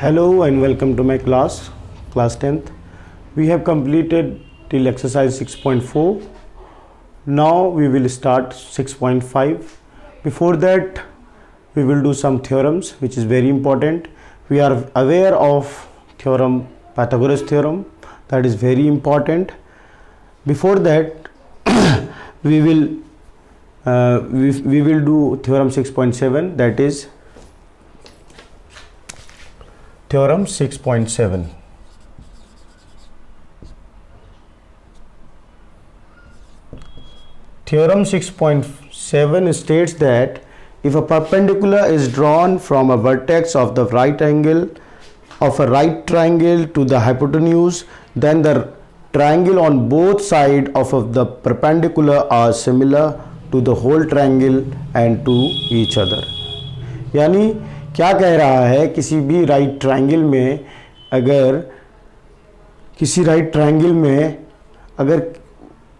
Hello and welcome to my class 10th. We have completed till exercise 6.4. Now we will start 6.5. Before that, we will do some theorems which is very important. We are aware of theorem, Pythagoras theorem, that is very important. Before that, we will do theorem 6.7, that is theorem 6.7. Theorem 6.7 states that if a perpendicular is drawn from a vertex of the right angle of a right triangle to the hypotenuse, then the triangle on both sides of the perpendicular are similar to the whole triangle and to each other. यानी क्या कह रहा है, किसी भी right triangle में अगर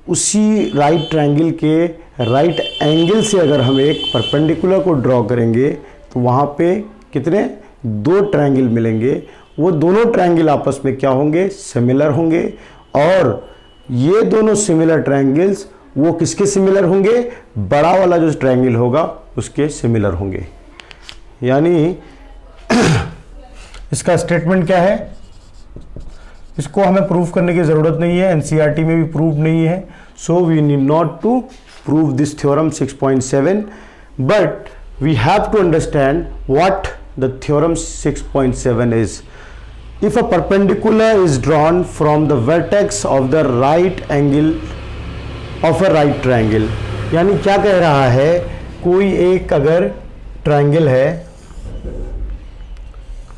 उसी राइट ट्रायंगल के राइट एंगल से अगर हम एक परपेंडिकुलर को ड्रॉ करेंगे तो वहाँ पे कितने दो ट्रायंगल मिलेंगे. वो दोनों ट्रायंगल आपस में क्या होंगे, सिमिलर होंगे. और ये दोनों सिमिलर ट्रायंगल्स वो किसके सिमिलर होंगे, बड़ा वाला जो ट्रायंगल होगा उसके सिमिलर होंगे. यानी इसका स्टेटमेंट क्या है, इसको हमें प्रूव करने की ज़रूरत नहीं है, एनसीईआरटी में भी प्रूव नहीं है. So we need not to prove this theorem 6.7, but we have to understand what the theorem 6.7 is. If a perpendicular is drawn from the vertex of the right angle of a right triangle. यानी क्या कह रहा है, कोई एक अगर triangle है,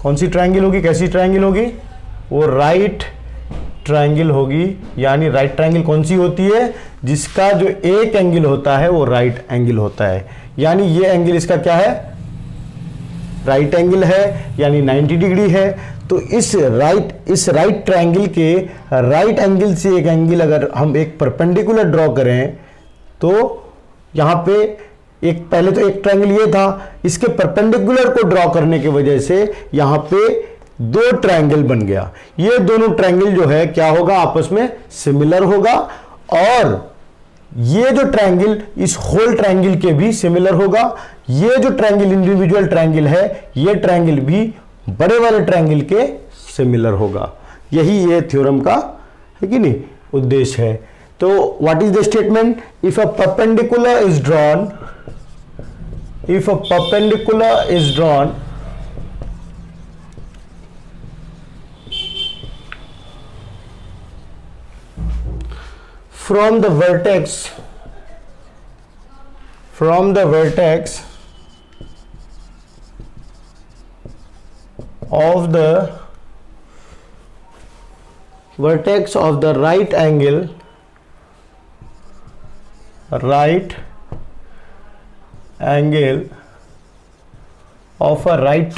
कौन सी ट्रायंगल होगी, कैसी ट्रायंगल होगी, वो राइट ट्रायंगल होगी. यानी राइट ट्रायंगल कौन सी होती है, जिसका जो एक एंगल होता है वो राइट एंगल होता है. यानी ये एंगल इसका क्या है, राइट एंगल है, यानी 90 डिग्री है. तो इस राइट ट्रायंगल के राइट एंगल से एक एंगल अगर हम एक परपेंडिकुलर ड्रॉ करें तो यहाँ पे पहले तो एक ट्रायंगल ये था, इसके परपेंडिकुलर को ड्रॉ करने की वजह से यहाँ पे दो ट्रायंगल बन गया. ये दोनों ट्रायंगल जो है क्या होगा, आपस में सिमिलर होगा. और ये जो ट्रायंगल इस होल ट्रायंगल के भी सिमिलर होगा. ये जो ट्रायंगल इंडिविजुअल ट्रायंगल है, ये ट्रायंगल भी बड़े वाले ट्रायंगल के सिमिलर होगा. यही ये थ्योरम का है कि नहीं उद्देश्य है. तो what is the statement, if a perpendicular is drawn from the vertex of the right angle of a right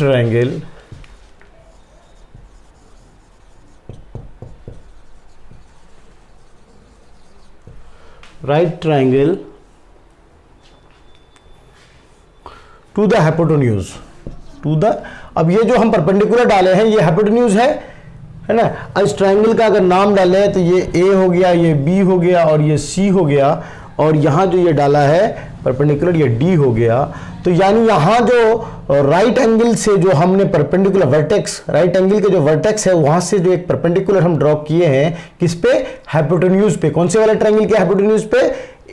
triangle to the hypotenuse. अब ये जो हम परपेंडिकुलर डाले हैं ये हाइपोटेन्यूज है ना. इस ट्रायंगल का अगर नाम डालें तो ये ए हो गया, ये बी हो गया और ये सी हो गया. और यहाँ जो ये डाला है परपेंडिकुलर, ये डी हो गया. तो यानी यहाँ जो राइट एंगल से जो हमने परपेंडिकुलर वर्टेक्स, राइट एंगल के जो वर्टेक्स है वहां से जो एक परपेंडिकुलर हम ड्रॉ किए हैं, किस पे, हाइपोटेन्यूज पे. कौन से वाले ट्रायंगल के हाइपोटेन्यूज पे,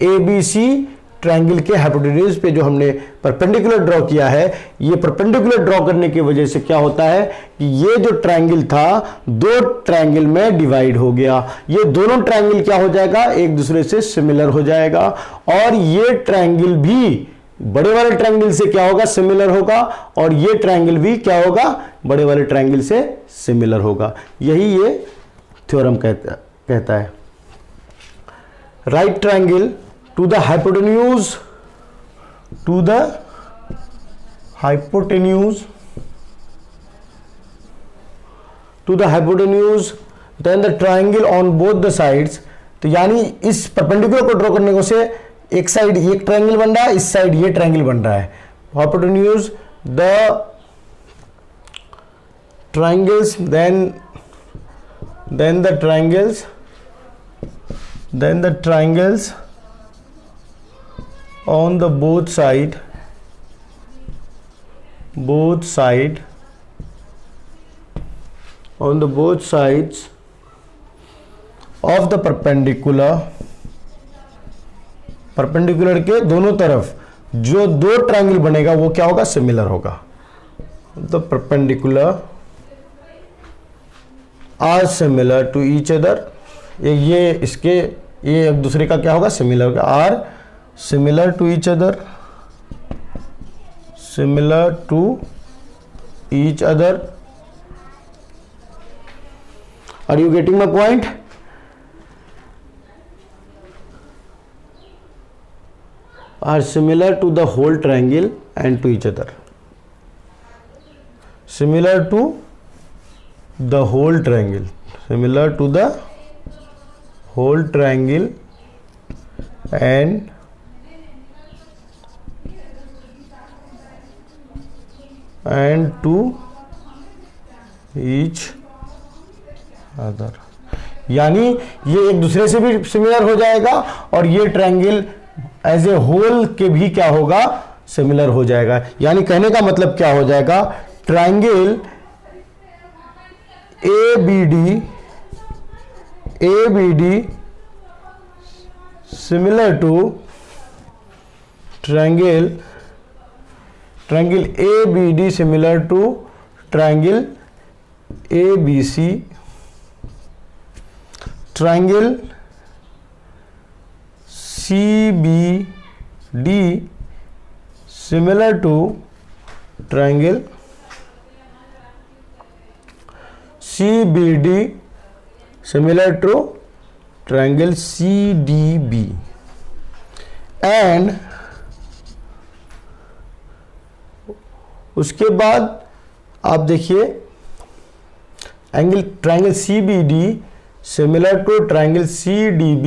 ए बी सी ट्रायंगल के हाइपोटेन्यूज पे जो हमने परपेंडिकुलर ड्रॉ किया है. ये परपेंडिकुलर ड्रॉ करने की वजह से क्या होता है कि ये जो ट्रायंगल था दो ट्रायंगल में डिवाइड हो गया. ये दोनों ट्रायंगल क्या हो जाएगा, एक दूसरे से सिमिलर हो जाएगा. और ये ट्रायंगल भी बड़े वाले ट्रायंगल से क्या होगा, सिमिलर होगा. और ये ट्रायंगल भी क्या होगा, बड़े वाले ट्रायंगल से सिमिलर होगा. यही ये थ्योरम कहता है. Right triangle to the hypotenuse then the triangle on both the sides. तो यानी इस परपेंडिकुलर को ड्रॉ करने को से एक साइड ये ट्रायंगल बन रहा है, इस साइड ये ट्रायंगल बन रहा है. Hypotenuse the triangles, then the triangles on the both side on the both sides of the perpendicular के दोनों तरफ जो दो ट्रायंगल बनेगा वो क्या होगा, सिमिलर होगा. The perpendicular are similar to each other. ये एक दूसरे का क्या होगा, सिमिलर होगा. Are similar to each other, similar to each other. Are you getting my point? Are similar to the whole triangle and to each other. Similar to the whole triangle. Similar to the whole triangle and to each other. यानी ये एक दूसरे से भी similar हो जाएगा और ये ट्रायंगल एज ए होल के भी क्या होगा, सिमिलर हो जाएगा. यानी कहने का मतलब क्या हो जाएगा, triangle A B D similar to triangle A B D similar to triangle A B C. Triangle CBD similar to triangle CBD similar to triangle CDB. and उसके बाद आप देखिए angle triangle CBD similar to triangle CDB.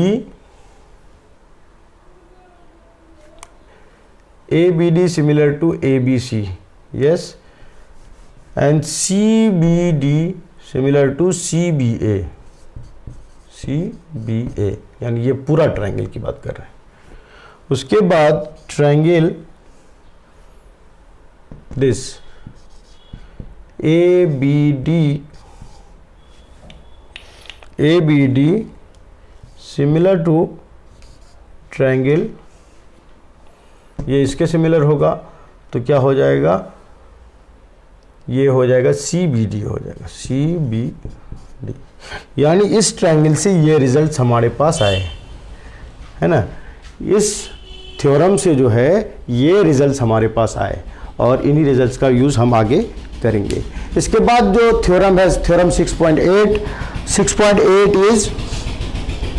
ABD similar to ABC, yes, and CBD similar to CBA. यानी ये पूरा triangle की बात कर रहे हैं. उसके बाद triangle this ABD similar to triangle, ये इसके सिमिलर होगा तो क्या हो जाएगा, ये हो जाएगा CBD हो जाएगा, CBD. यानी इस ट्रायंगल से ये रिजल्ट्स हमारे पास आए, है ना. इस थ्योरम से जो है ये रिजल्ट्स हमारे पास आए और इन्हीं रिजल्ट्स का यूज़ हम आगे करेंगे. इसके बाद जो थ्योरम है, theorem 6.8 is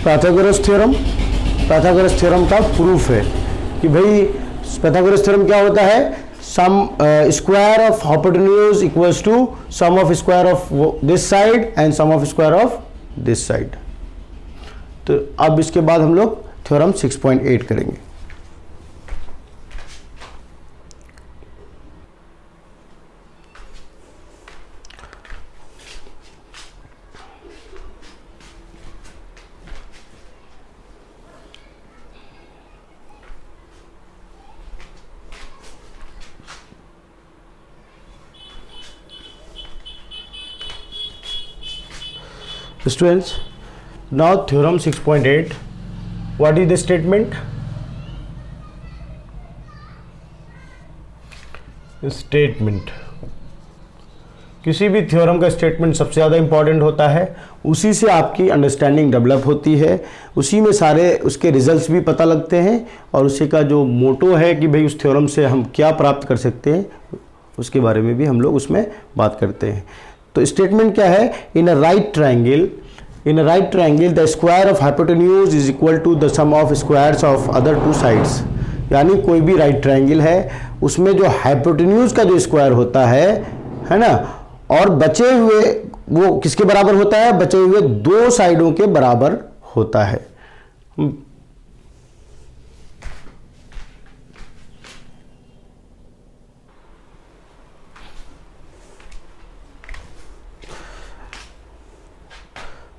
Pythagoras theorem. Pythagoras theorem का प्रूफ है कि भाई पाइथागोरस थ्योरम क्या होता है, sum square of hypotenuse equals to sum of square of this side and sum of square of this side. तो अब इसके बाद हम लोग थ्योरम 6.8 करेंगे. Students, now theorem 6.8, what is the statement? Statement, किसी भी थ्योरम का स्टेटमेंट सबसे ज़्यादा इंपॉर्टेंट होता है. उसी से आपकी अंडरस्टैंडिंग डेवलप होती है, उसी में सारे उसके रिजल्ट्स भी पता लगते हैं और उसी का जो मोटो है कि भाई उस थ्योरम से हम क्या प्राप्त कर सकते हैं उसके बारे में भी हम लोग उसमें बात करते हैं. तो स्टेटमेंट क्या है, in a right triangle the square of hypotenuse is equal to the sum of squares of other two sides. यानी कोई भी राइट ट्रायंगल है उसमें जो हाइपोटेन्यूज का जो स्क्वायर होता है ना, और बचे हुए वो किसके बराबर होता है, बचे हुए दो साइडों के बराबर होता है.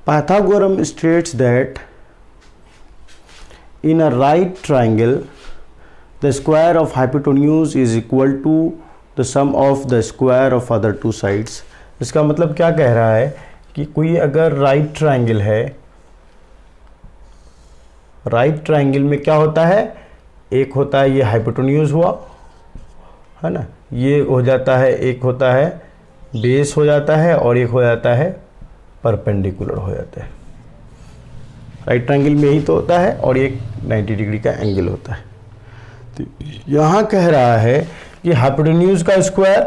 Pythagoras states that in a right triangle the square of hypotenuse is equal to the sum of the square of other two sides. इसका मतलब क्या कह रहा है कि कोई अगर राइट ट्रायंगल है, राइट ट्रायंगल में क्या होता है, एक होता है ये हाइपोटेन्यूज हुआ है ना, ये हो जाता है, एक होता है बेस हो जाता है और एक हो जाता है परपेंडिकुलर हो जाता है। राइट ट्रायंगल में यही तो होता है और एक 90 डिग्री का एंगल होता है। तो यहाँ कह रहा है कि हाइपोटेन्यूज का स्क्वायर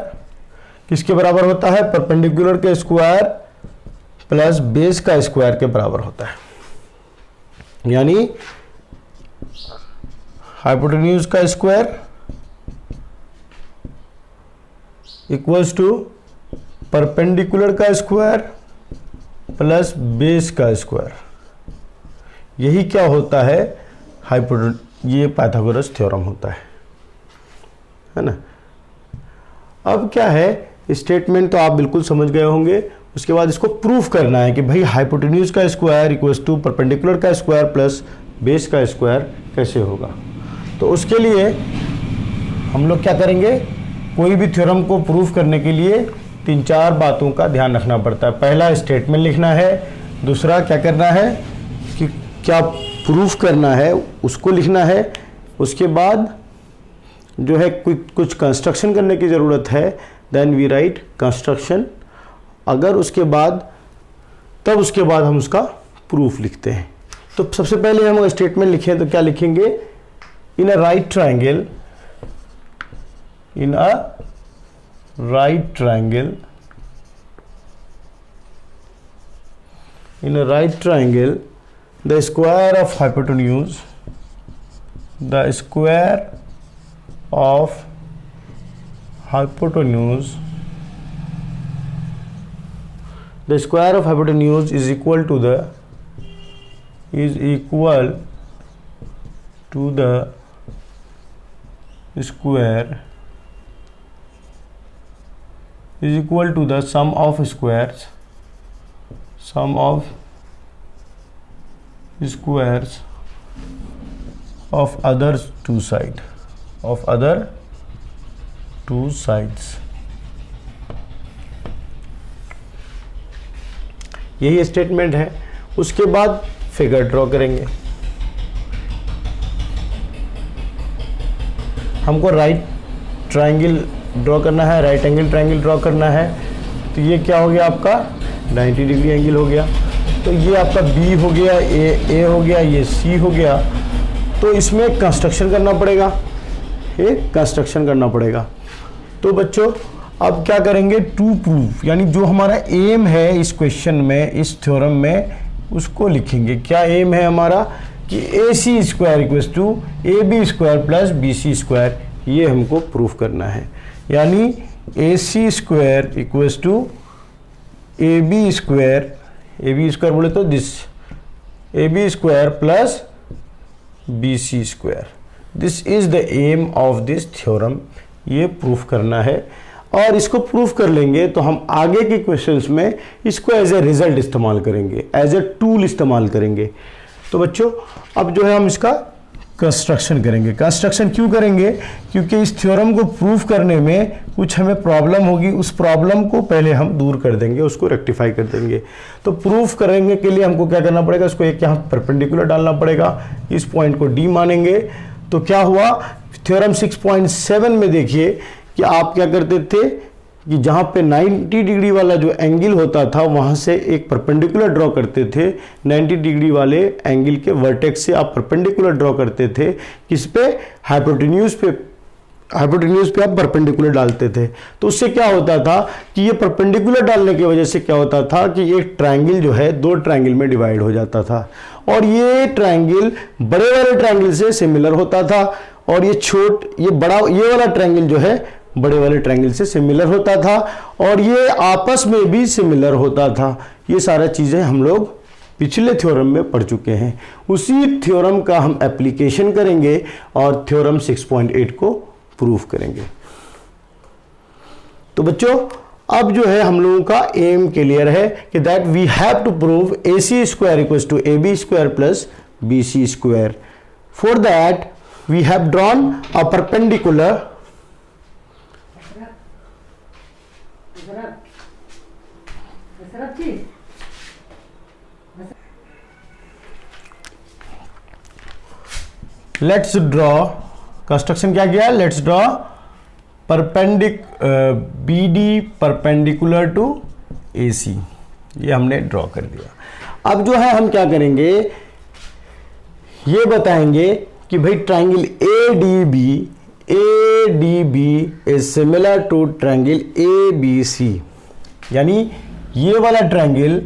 किसके बराबर होता है, परपेंडिकुलर के स्क्वायर प्लस बेस का स्क्वायर के बराबर होता है। यानी हाइपोटेन्यूज का स्क्वायर इक्वल्स टू परपेंडिकुलर का स्क्वायर प्लस बेस का स्क्वायर। यही क्या होता है, ये पाइथागोरस थ्योरम होता है ना। अब क्या है, स्टेटमेंट तो आप बिल्कुल समझ गए होंगे। उसके बाद इसको प्रूफ करना है कि भाई हाइपोटेन्यूज का स्क्वायर इक्वल्स टू परपेंडिकुलर का स्क्वायर प्लस बेस का स्क्वायर कैसे होगा। तो उसके लिए हम लोग क्या करेंगे, कोई भी थ्योरम को प्रूफ करने के लिए 3-4 बातों का ध्यान रखना पड़ता है। पहला स्टेटमेंट लिखना है, दूसरा क्या करना है कि क्या प्रूफ करना है उसको लिखना है, उसके बाद जो है कुछ कंस्ट्रक्शन करने की ज़रूरत है, देन वी राइट कंस्ट्रक्शन। अगर उसके बाद तब उसके बाद हम उसका प्रूफ लिखते हैं। तो सबसे पहले हम स्टेटमेंट लिखें तो क्या लिखेंगे, in a right triangle, in a right triangle, in a right triangle the square of hypotenuse, the square of hypotenuse, the square of hypotenuse is equal to the square is equal to the sum of squares, sum of squares of other two sides, of other two sides। यही statement है। उसके बाद figure draw करेंगे। हमको right triangle draw करना है, right angle triangle draw करना है। तो ये क्या हो गया आपका 90 डिग्री एंगल हो गया। तो ये आपका बी हो गया, ए हो गया, ये सी हो गया। तो इसमें कंस्ट्रक्शन करना पड़ेगा, एक कंस्ट्रक्शन करना पड़ेगा। तो बच्चों अब क्या करेंगे, टू प्रूफ, यानी जो हमारा एम है इस क्वेश्चन में, इस थ्योरम में, उसको लिखेंगे। क्या एम है हमारा कि A C square equals to A B square plus B C square, ये हमको प्रूफ करना है। यानी A C square equals to A B square बोले तो this A B square plus B C square, this is the aim of this theorem. ये proof करना है और इसको प्रूफ कर लेंगे तो हम आगे के क्वेश्चंस में इसको एज ए रिजल्ट इस्तेमाल करेंगे, एज ए टूल इस्तेमाल करेंगे। तो बच्चों अब जो है हम इसका कंस्ट्रक्शन करेंगे। कंस्ट्रक्शन क्यों करेंगे, क्योंकि इस थ्योरम को प्रूफ करने में कुछ हमें प्रॉब्लम होगी, उस प्रॉब्लम को पहले हम दूर कर देंगे, उसको रेक्टिफाई कर देंगे। तो प्रूफ करेंगे के लिए हमको क्या करना पड़ेगा, उसको एक यहाँ परपेंडिकुलर डालना पड़ेगा, इस पॉइंट को डी मानेंगे। तो क्या हुआ, थ्योरम 6.7 में देखिए कि आप क्या करते थे कि जहाँ पे 90 डिग्री वाला जो एंगल होता था वहाँ से एक परपेंडिकुलर ड्रॉ करते थे। 90 डिग्री वाले एंगल के वर्टेक्स से आप परपेंडिकुलर ड्रॉ करते थे, किस पे, हाइपोटेन्यूज पे आप परपेंडिकुलर डालते थे। तो उससे क्या होता था कि ये परपेंडिकुलर डालने की वजह से क्या होता था कि एक ट्रायंगल जो है 2 ट्रायंगल में डिवाइड हो जाता था और ये ट्रायंगल बड़े वाले ट्रायंगल से सिमिलर होता था और ये वाला ट्रायंगल जो है बड़े वाले ट्रायंगल से सिमिलर होता था और ये आपस में भी सिमिलर होता था। ये सारा चीज़ें हम लोग पिछले थ्योरम में पढ़ चुके हैं। उसी थ्योरम का हम एप्लीकेशन करेंगे और थ्योरम 6.8 को प्रूफ करेंगे। तो बच्चों अब जो है हम लोगों का एम क्लियर है कि that we have to prove AC square equals to AB square plus BC square. For that we have drawn a perpendicular let's draw construction क्या किया, let's draw BD perpendicular to AC. ये हमने draw कर दिया. अब जो है हम क्या करेंगे, ये बताएंगे कि भाई triangle ADB is similar to triangle ABC. यानी ये वाला ट्रायंगल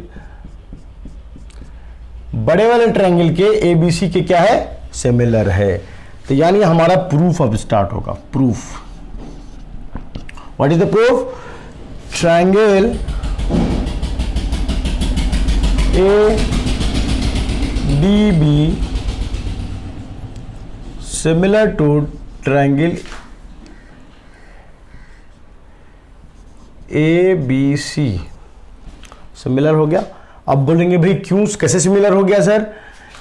बड़े वाले ट्रायंगल के ABC के क्या है, सिमिलर है. तो यानी हमारा प्रूफ अब स्टार्ट होगा. Proof, what is the proof? Triangle ADB similar to triangle ABC. Similar हो गया. अब बोलेंगे भाई क्यों, कैसे सिमिलर हो गया सर?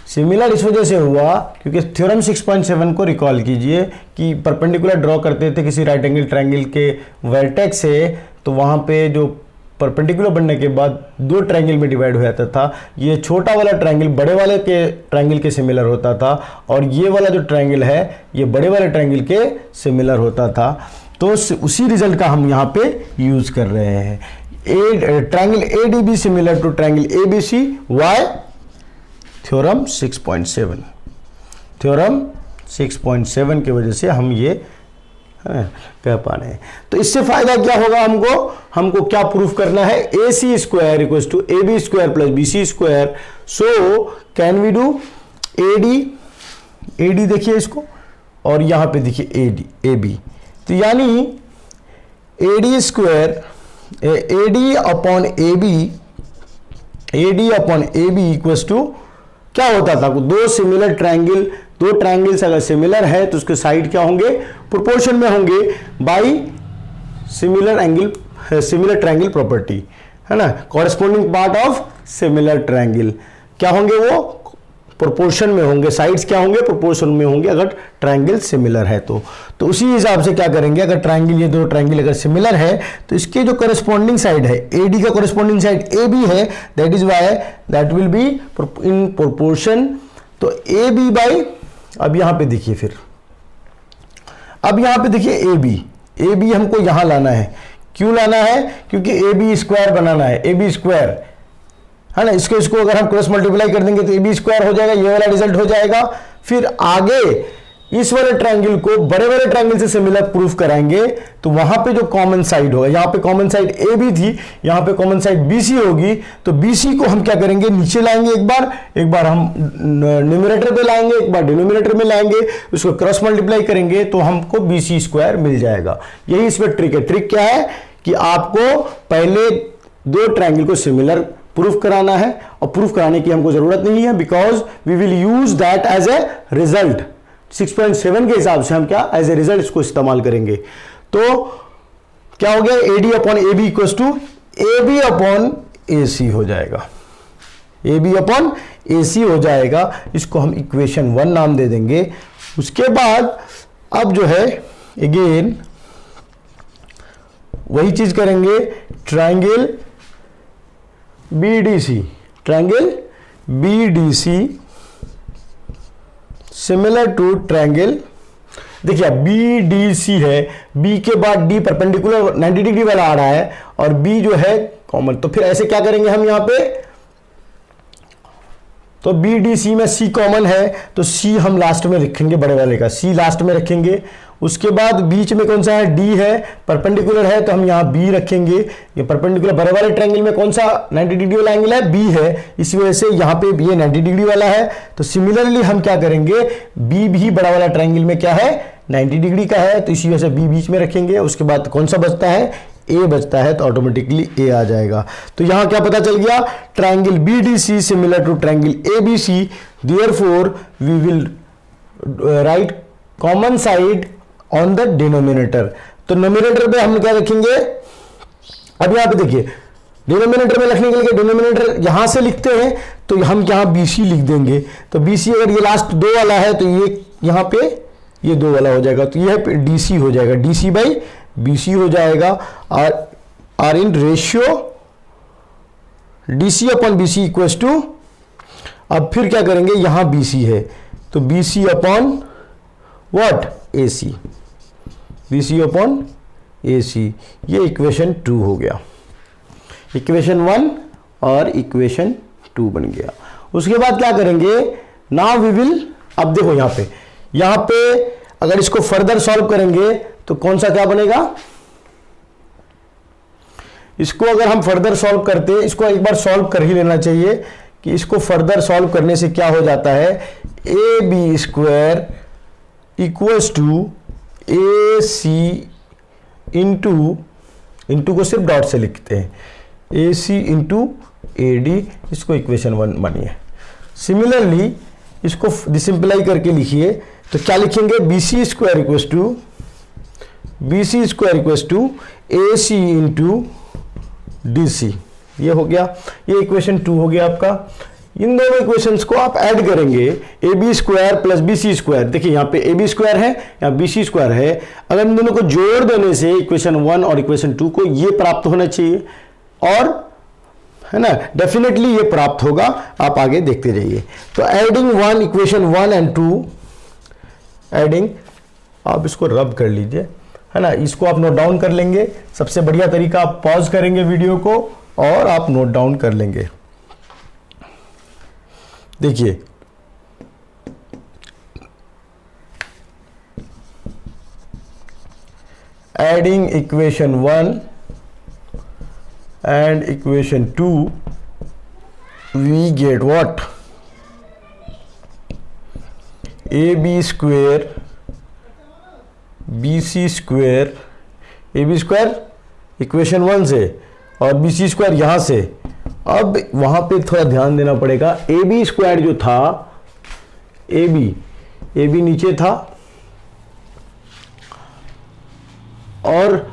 सिमिलर इस वजह से हुआ क्योंकि थ्योरम 6.7 को रिकॉल कीजिए कि परपेंडिकुलर ड्रॉ करते थे किसी राइट एंगल ट्रायंगल के वर्टेक्स से, तो वहाँ पे जो परपेंडिकुलर बनने के बाद दो ट्रायंगल में डिवाइड हो जाता था. ये छोटा वाला ट्रायंगल बड़े वाले के ट्रायंगल के सिमिलर होता था और ये वाला जो ट्रायंगल है ये बड़े वाले ट्रायंगल के सिमिलर होता था. तो उसी रिजल्ट का हम यहाँ पे यूज कर रहे हैं. Triangle ADB similar to triangle ABC. Why? Theorem 6.7. Theorem 6.7 की वजह से हम ये कह पा रहे हैं. तो इससे फायदा क्या होगा हमको क्या प्रूफ करना है? AC square equals to AB square plus BC square. So can we do AD देखिए इसको और यहां पे देखिए AB. तो यानी AD square AD upon AB equals to क्या होता था? दो सिमिलर ट्रायंगल, दो ट्रायंगल्स अगर सिमिलर है तो उसके साइड क्या होंगे? प्रोपोर्शन में होंगे बाय सिमिलर ट्रायंगल प्रॉपर्टी, है ना. Corresponding part of similar triangle क्या होंगे? वो प्रोपोर्शन में होंगे. साइड्स क्या होंगे? प्रोपोर्शन में होंगे अगर ट्रायंगल सिमिलर है तो उसी हिसाब से क्या करेंगे, अगर ट्रायंगल, ये दो ट्रायंगल अगर सिमिलर है तो इसके जो कॉरेस्पॉन्डिंग साइड है, AD का कॉरेस्पॉन्डिंग साइड AB है, that is why that will be in proportion. तो AB बाई, अब यहां पे देखिए, फिर अब यहां पे देखिए AB हमको यहां लाना है. क्यों लाना है? क्योंकि AB स्क्वायर बनाना है. AB स्क्वायर है ना, इसको अगर हम क्रॉस मल्टीप्लाई कर देंगे तो AB स्क्वायर हो जाएगा, ये वाला रिजल्ट हो जाएगा. फिर आगे इस वाले ट्रायंगल को बड़े वाले ट्रायंगल से सिमिलर प्रूफ कराएंगे तो वहां पे जो कॉमन साइड होगा, यहां पे कॉमन साइड AB थी, यहां पे कॉमन साइड BC होगी. तो BC को हम क्या करेंगे? नीचे लाएंगे एक बार हम न्यूमरेटर पे लाएंगे, एक बार डिनोमिनेटर में लाएंगे, उसको क्रॉस मल्टीप्लाई करेंगे तो हमको BC स्क्वायर मिल जाएगा. यही इसमें ट्रिक है. ट्रिक क्या है कि आपको पहले दो ट्रायंगल को सिमिलर प्रूफ कराना है और प्रूफ कराने की हमको जरूरत नहीं है, because we will use that as a result. 6.7 के हिसाब से हम क्या एज ए रिजल्ट इसको इस्तेमाल करेंगे. तो क्या हो गया? AD upon AB equals to AB upon AC हो जाएगा. AB अपॉन AC हो जाएगा. इसको हम इक्वेशन 1 नाम दे देंगे. उसके बाद अब जो है अगेन वही चीज करेंगे. Triangle BDC similar to triangle, देखिए BDC है, B के बाद D परपेंडिकुलर 90 डिग्री वाला आ रहा है और B जो है कॉमन. तो फिर ऐसे क्या करेंगे हम यहां पे? तो BDC में C कॉमन है तो C हम लास्ट में रखेंगे, बड़े वाले का C लास्ट में रखेंगे. उसके बाद बीच में कौन सा है? D है, परपेंडिकुलर है तो हम यहाँ B रखेंगे. ये परपेंडिकुलर बड़े वाले ट्रायंगल में कौन सा 90 डिग्री वाला एंगल है? B है. इसी वजह से यहाँ पे ये 90 डिग्री वाला है. तो सिमिलरली हम क्या करेंगे? B भी बड़ा वाला ट्रायंगल में क्या है? 90 डिग्री का है, तो इसी वजह से B बीच में रखेंगे. उसके बाद कौन सा बचता है? A बचता है, तो ऑटोमेटिकली A आ जाएगा. तो यहां क्या पता चल गया? Triangle BDC similar to triangle ABC. Therefore we will write common side on the denominator. तो नोमिनेटर पे हम क्या रखेंगे? अब यहाँ पे देखिए, डिनोमिनेटर में लिखने के लिए डिनोमिनेटर यहां से लिखते हैं तो हम यहाँ BC लिख देंगे। तो BC अगर ये लास्ट 2 वाला है तो ये यहाँ पे ये 2 वाला हो जाएगा, तो ये DC हो जाएगा, DC बाई BC हो जाएगा। और इन ratio DC upon BC equals to, अब फिर क्या करेंगे, यहां BC है तो BC upon what, AC, BC upon AC, ये इक्वेशन 2 हो गया, इक्वेशन 1 और इक्वेशन 2 बन गया। उसके बाद क्या करेंगे, नाउ वी विल, अब देखो यहां पे अगर इसको फर्दर सॉल्व करेंगे तो कौन सा क्या बनेगा, इसको अगर हम फर्दर सॉल्व करते हैं, इसको एक बार सॉल्व कर ही लेना चाहिए कि इसको फर्दर सॉल्व करने से क्या हो जाता है, AB square equals to AC into को सिर्फ डॉट से लिखते हैं, AC इंटू AD, इसको इक्वेशन 1 मानिए। सिमिलरली इसको डिसिंप्लाई करके लिखिए तो क्या लिखेंगे, BC square equals to AC into DC, ये हो गया, ये इक्वेशन 2 हो गया आपका। इन दोनों इक्वेशंस को आप ऐड करेंगे, AB square plus BC square, देखिए यहाँ पे AB स्क्वायर है, यहाँ BC स्क्वायर है, अगर इन दोनों को जोड़ देने से इक्वेशन 1 और इक्वेशन 2 को ये प्राप्त होना चाहिए, और है ना, डेफिनेटली ये प्राप्त होगा, आप आगे देखते जाइए। तो एडिंग 1 इक्वेशन 1 एंड 2, एडिंग, आप इसको रब कर लीजिए, है ना, इसको आप नोट डाउन कर लेंगे। सबसे बढ़िया तरीका, आप पॉज करेंगे वीडियो को और आप नोट डाउन कर लेंगे। देखिए adding equation 1 and equation 2, we get what, AB square BC square, AB square equation 1 से और BC स्क्वायर यहां से। अब वहां पे थोड़ा ध्यान देना पड़ेगा, AB स्क्वायर जो था, AB नीचे था और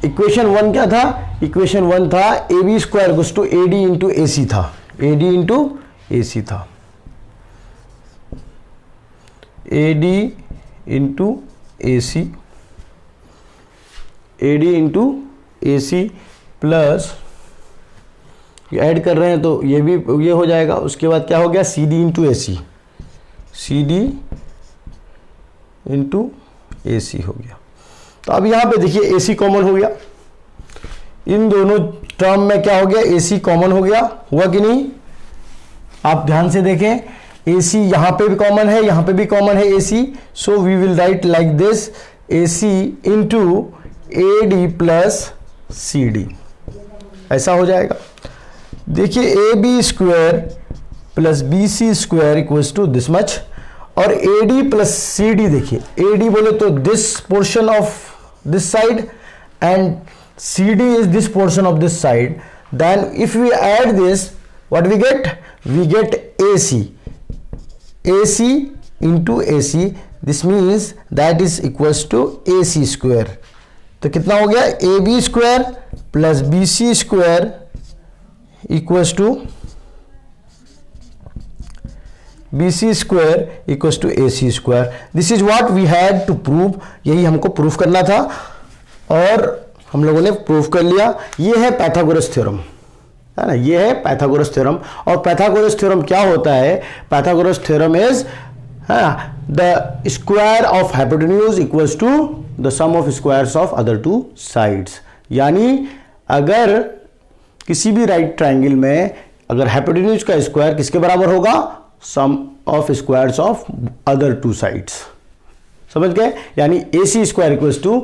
इक्वेशन 1 क्या था, इक्वेशन 1 था AB square equals to AD into AC था, AD इंटू AC था, AD into AC, AD into AC plus add कर रहे हैं तो ये भी ये हो जाएगा। उसके बाद क्या हो गया, CD into AC, CD into AC हो गया। तो अब यहां पे देखिए AC कॉमन हो गया, इन दोनों टर्म में क्या हो गया, AC कॉमन हो गया, हुआ कि नहीं, आप ध्यान से देखें, AC यहां पे भी कॉमन है, यहां पे भी कॉमन है AC, so we will write like this, AC into AD plus CD, ऐसा हो जाएगा। देखिए AB square plus BC square equals to this much, और AD प्लस CD, देखिए AD बोले तो this portion of this side and CD is this portion of this side, then if we add this, what we get AC into AC, this means that is equals to AC square। तो कितना हो गया, AB square plus BC square equals to BC square equals to AC square. This is what we had to prove, यही हमको proof करना था और हम लोगों ने प्रूफ कर लिया। ये है पाइथागोरस थ्योरम, है ना, ये है पाइथागोरस थ्योरम। और पाइथागोरस थ्योरम क्या होता है, Pythagoras theorem is the square of hypotenuse equals to the sum of squares of other two sides. यानी अगर किसी भी राइट ट्राइंगल में अगर हाइपोटेन्यूज का स्क्वायर किसके बराबर होगा, sum of squares of other two sides, समझ गए। यानी AC square equals to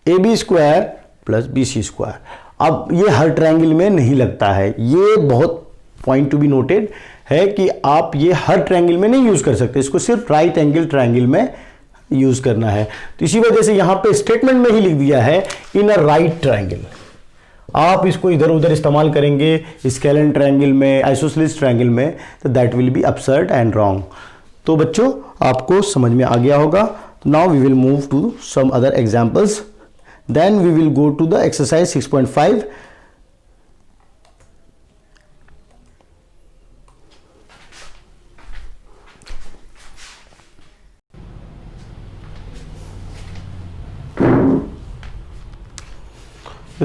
AB square plus BC square. अब ये हर ट्रायंगल में नहीं लगता है, ये बहुत पॉइंट टू बी नोटेड है कि आप ये हर ट्रायंगल में नहीं यूज कर सकते, इसको सिर्फ राइट एंगल ट्रायंगल में यूज करना है। तो इसी वजह से यहां पे स्टेटमेंट में ही लिख दिया है इन अ राइट ट्रायंगल। आप इसको इधर उधर इस्तेमाल करेंगे स्केलेन ट्रायंगल में, आइसोसेलेस ट्रायंगल में, तो that will be absurd and wrong. तो बच्चों आपको समझ में आ गया होगा। Now we will move to some other examples, then we will go to the exercise 6.5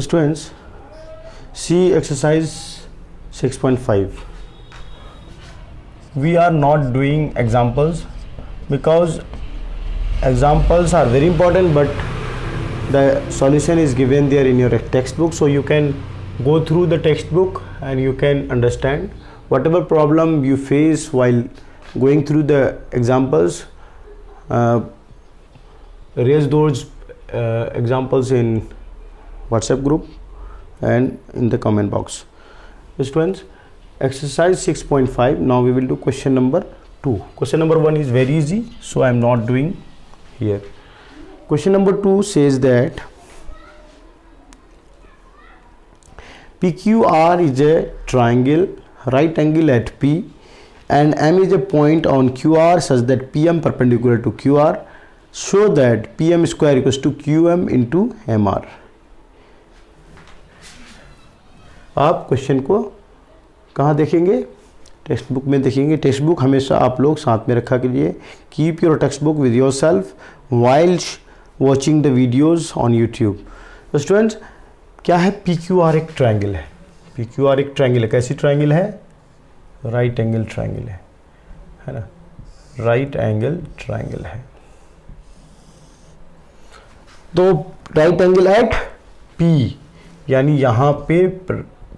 Students, see exercise 6.5. We are not doing examples because examples are very important, but the solution is given there in your textbook, so you can go through the textbook and you can understand whatever problem you face while going through the examples. Raise those examples in WhatsApp group and in the comment box. Students, exercise 6.5. now we will do question number 2. Question number 1 is very easy, so I am not doing here. Question number 2 says that PQR is a triangle, right angle at P, and M is a point on QR such that PM perpendicular to QR. Show that PM square equals to QM into MR. आप question को कहाँ देखेंगे? Text book में देखेंगे. Text book हमेशा आप लोग साथ में रखा कीजिए. Keep your text book with your self while watching the videos on YouTube. तो स्टूडेंट्स, क्या है? PQR एक ट्रायंगल है. PQR एक ट्रायंगल है. कैसी ट्रायंगल है? राइट एंगल ट्रायंगल है ना? राइट एंगल ट्रायंगल है. तो राइट एंगल एट P, यानी यहाँ पे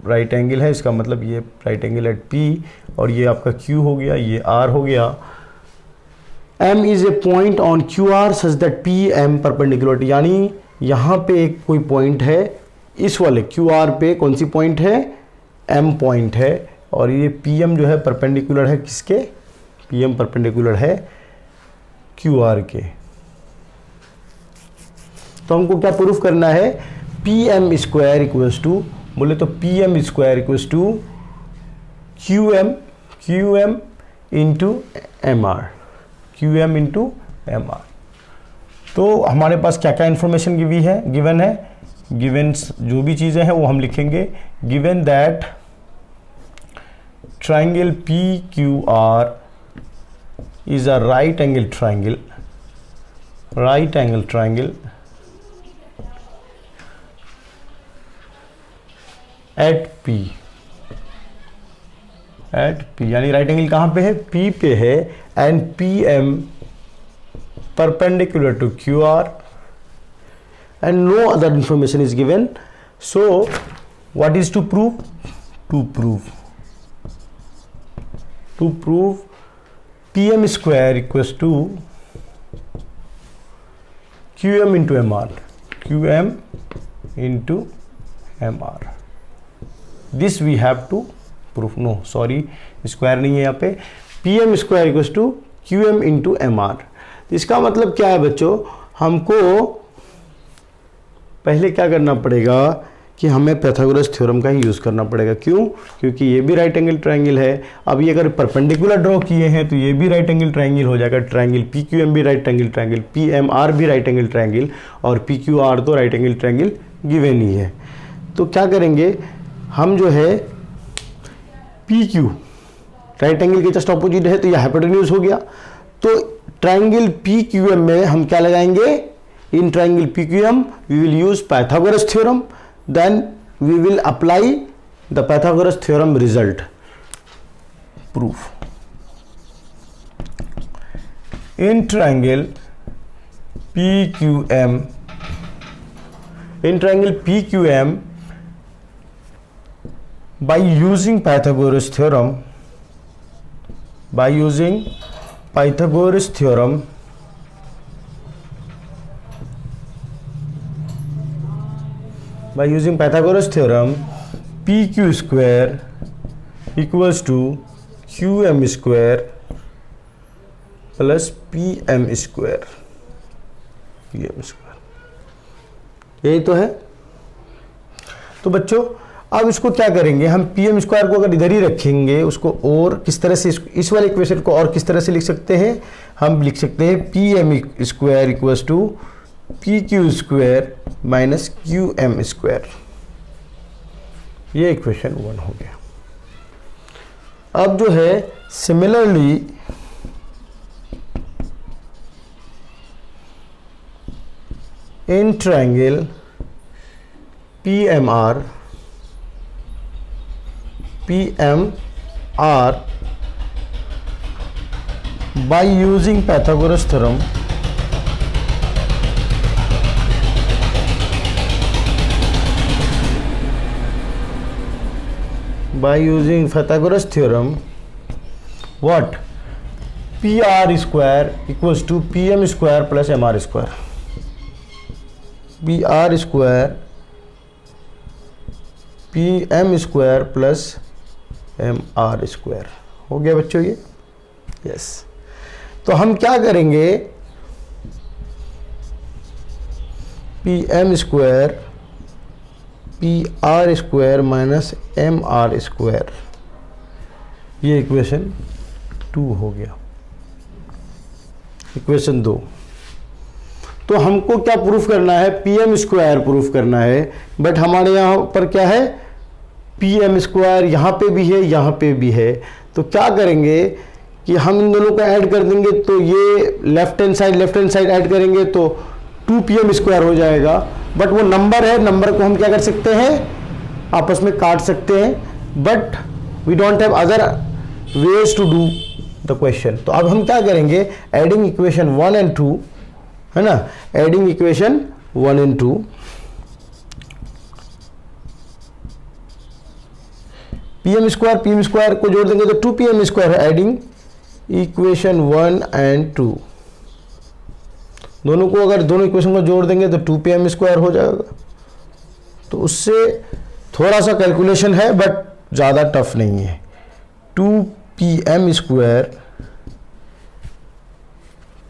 राइट एंगल है, इसका मतलब ये राइट एंगल एट P, और ये आपका Q हो गया, ये R हो गया. M is a point on QR such that PM perpendicular, यानी यहाँ पे एक कोई पॉइंट है, इस वाले QR पे कौन सी पॉइंट है? M पॉइंट है, और ये PM जो है परपेंडिकुलर है किसके? PM परपेंडिकुलर है QR के. तो हमको क्या प्रूफ करना है? PM स्क्वायर इक्वल्स टू, बोले तो PM square equals to QM into MR, QM into MR. तो हमारे पास क्या क्या इन्फॉर्मेशन गिवन है? गिवन जो भी चीज़ें हैं वो हम लिखेंगे. Given that triangle PQR is a right angle triangle, at P, यानी राइट एंगल कहाँ पे है? P पे है, and PM perpendicular to QR, and no other information is given. So what is to prove? To prove PM square equals to QM into MR. This we have to proof. No sorry, square नहीं है यहाँ पे. PM square equals to QM into MR. इसका मतलब क्या है बच्चों? हमको पहले क्या करना पड़ेगा कि हमें पाइथागोरस थ्योरम का ही यूज़ करना पड़ेगा. क्यों? क्योंकि ये भी राइट एंगल ट्रायंगल है. अब ये अगर परपेंडिकुलर ड्रॉ किए हैं तो ये भी राइट एंगल ट्रायंगल हो जाएगा. ट्रायंगल PQM भी राइट एंगल ट्रायंगल, PMR भी राइट एंगल ट्रायंगल, और PQR तो राइट एंगल ट्रायंगल गिवन ही है. तो क्या करेंगे हम? जो है PQ राइट एंगल के जस्ट ऑपोजिट है, तो यह हाइपोटेन्यूज हो गया. तो ट्रायंगल PQM में हम क्या लगाएंगे? In triangle PQM we will use Pythagoras theorem, then we will apply the Pythagoras theorem result. Proof. In triangle PQM by using Pythagoras theorem, by using Pythagoras theorem, PQ square equals to QM square plus PM square. यही तो है. तो बच्चों अब इसको क्या करेंगे? हम PM स्क्वायर को अगर इधर ही रखेंगे, उसको और किस तरह से, इस वाले इक्वेशन को और किस तरह से लिख सकते हैं? हम लिख सकते हैं PM square equals to PQ square minus QM square. ये इक्वेशन 1 हो गया. अब जो है similarly in triangle PMR by using Pythagoras theorem what? PR square equals to PM square plus MR square. PR square PM square plus MR square हो गया बच्चों ये? यस। तो हम क्या करेंगे, PM square PR square minus MR square, ये equation 2 हो गया। इक्वेशन 2। तो हमको क्या प्रूफ करना है? PM स्क्वायर प्रूफ करना है, बट हमारे यहाँ पर क्या है? PM स्क्वायर यहाँ पे भी है, यहाँ पे भी है। तो क्या करेंगे कि हम इन दोनों को ऐड कर देंगे, तो ये लेफ्ट हैंड साइड ऐड करेंगे तो 2PM स्क्वायर हो जाएगा। बट वो नंबर है, नंबर को हम क्या कर सकते हैं? आपस में काट सकते हैं, but we don't have other ways to do the question. तो अब हम क्या करेंगे? एडिंग इक्वेशन 1 एंड 2, है ना, adding equation 1 and 2, PM square को जोड़ देंगे तो 2PM स्क्वायर है। एडिंग इक्वेशन 1 एंड 2, दोनों को अगर दोनों इक्वेशन को जोड़ देंगे तो 2PM स्क्वायर हो जाएगा। तो उससे थोड़ा सा कैलकुलेशन है, बट ज़्यादा टफ नहीं है। 2PM square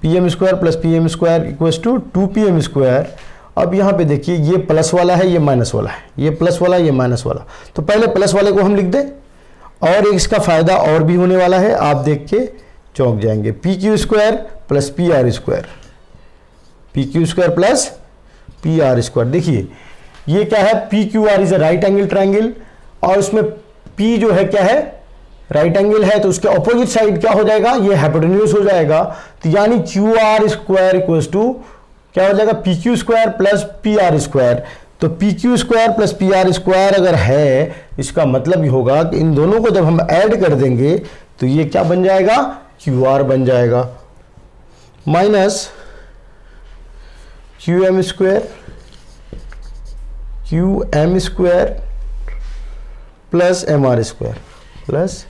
PM square plus PM square equals to 2PM square. अब यहाँ पे देखिए, ये प्लस वाला है, ये माइनस वाला है, ये प्लस वाला, ये माइनस वाला। तो पहले प्लस वाले को हम लिख दें, और इसका फायदा और भी होने वाला है, आप देख के चौंक जाएंगे। PQ square plus PR square, PQ square plus PR square. देखिए ये क्या है? PQR is a right angle triangle, और उसमें P जो है क्या है? राइट एंगल है, तो उसके ऑपोजिट साइड क्या हो जाएगा? ये हाइपोटेन्यूज हो जाएगा। तो यानी QR स्क्वायर इक्वल्स टू क्या हो जाएगा? PQ square plus PR square. तो PQ square plus PR square अगर है, इसका मतलब ही होगा कि इन दोनों को जब हम ऐड कर देंगे तो ये क्या बन जाएगा? QR बन जाएगा, minus QM square plus MR square plus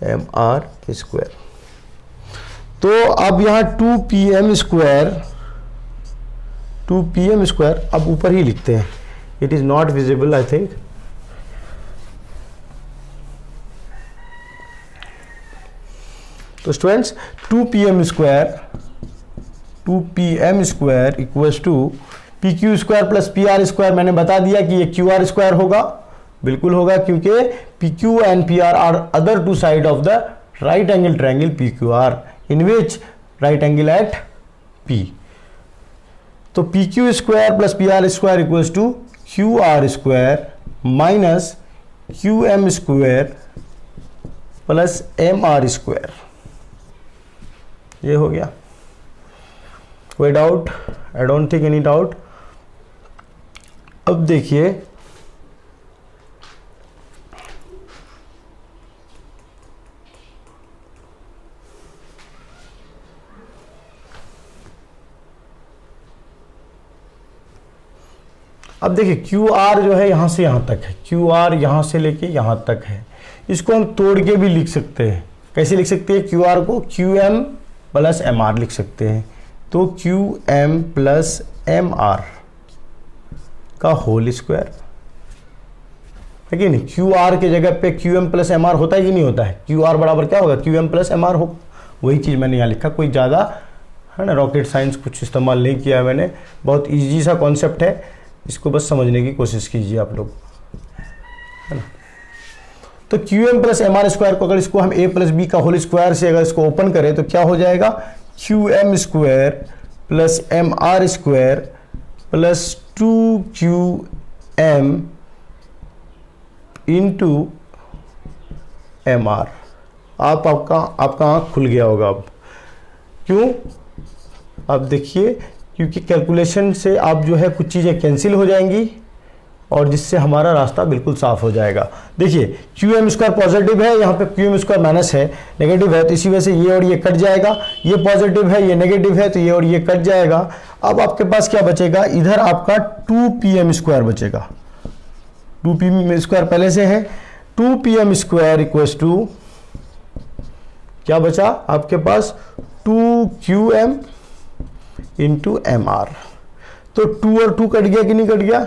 MR square. तो अब यहां 2PM स्क्वायर अब ऊपर ही लिखते हैं, it is not visible I think. तो students 2PM square equals to PQ square plus PR square. मैंने बता दिया कि ये QR स्क्वायर होगा, बिल्कुल होगा, क्योंकि PQ and PR are other two side of the right angle triangle PQR, in which right angle at P। तो PQ square plus PR square equals to QR square minus QM square plus MR square. ये हो गया। कोई doubt? I don't think any doubt. अब देखिए, अब देखिए QR जो है यहां से यहां तक है, QR यहां से लेके यहां तक है। इसको हम तोड़ के भी लिख सकते हैं। कैसे लिख सकते हैं? QR को QM प्लस MR लिख सकते हैं। तो QM प्लस MR का होल स्क्वायर है कि नहीं? QR के जगह पे QM प्लस MR होता है कि नहीं होता है? QR बराबर क्या होगा? QM प्लस MR हो। वही चीज़ मैंने यहाँ लिखा, कोई ज़्यादा है ना रॉकेट साइंस कुछ इस्तेमाल नहीं किया है मैंने। बहुत इजी सा कॉन्सेप्ट है, इसको बस समझने की कोशिश कीजिए आप लोग, है ना। तो QM प्लस MR स्क्वायर को अगर इसको हम A प्लस B का होल स्क्वायर से अगर इसको ओपन करें तो क्या हो जाएगा? QM square plus MR square plus 2QM into MR। आपका आँख खुल गया होगा अब। क्यों? अब देखिए, क्योंकि कैलकुलेशन से आप जो है कुछ चीज़ें कैंसिल हो जाएंगी और जिससे हमारा रास्ता बिल्कुल साफ हो जाएगा। देखिए क्यू एम स्क्वायर पॉजिटिव है, यहाँ पे क्यू एम स्क्वायर माइनस है, नेगेटिव है, तो इसी वजह से ये और ये कट जाएगा, ये पॉजिटिव है, ये नेगेटिव है, तो ये और ये कट जाएगा। अब आपके पास क्या बचेगा, इधर आपका 2pm स्क्वायर बचेगा। 2pm स्क्वायर पहले से है, 2pm स्क्वायर इक्वल्स टू क्या बचा आपके पास 2qm इंटू mr। तो 2 और 2 कट गया कि नहीं कट गया,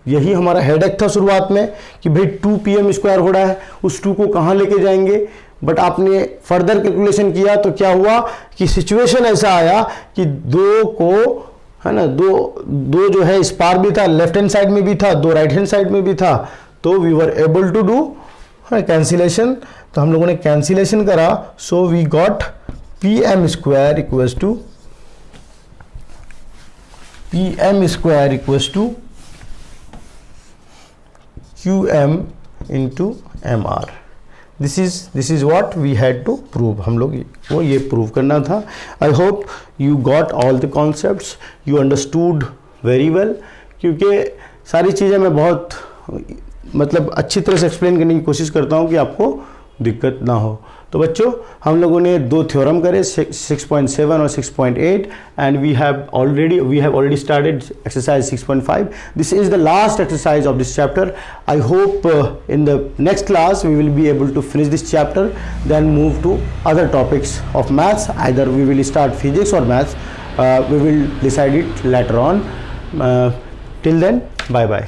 यही हमारा हेडेक था शुरुआत में कि भाई 2pm स्क्वायर हो रहा है, उस 2 को कहाँ लेके जाएंगे। बट आपने फर्दर कैलकुलेशन किया तो क्या हुआ कि सिचुएशन ऐसा आया कि 2 को है ना, दो जो है इस पार भी था, लेफ्ट हैंड साइड में भी था, 2 राइट हैंड साइड में भी था, तो we were able to do cancellation. तो हम लोगों ने कैंसिलेशन करा, so we got pm square equals to qm into mr। This is what we had to prove, हम लोग वो ये प्रूव करना था। I hope you got all the concepts, you understood very well, क्योंकि सारी चीज़ें मैं बहुत मतलब अच्छी तरह से एक्सप्लेन करने की कोशिश करता हूँ कि आपको दिक्कत ना हो। तो बच्चों हम लोगों ने 2 थ्योरम करे 6.7 और 6.8 and we have already started exercise 6.5। This is the last exercise of this chapter. I hope in the next class we will be able to finish this chapter, then move to other topics of maths. Either we will start physics और maths, we will decide it later on. Till then, bye bye.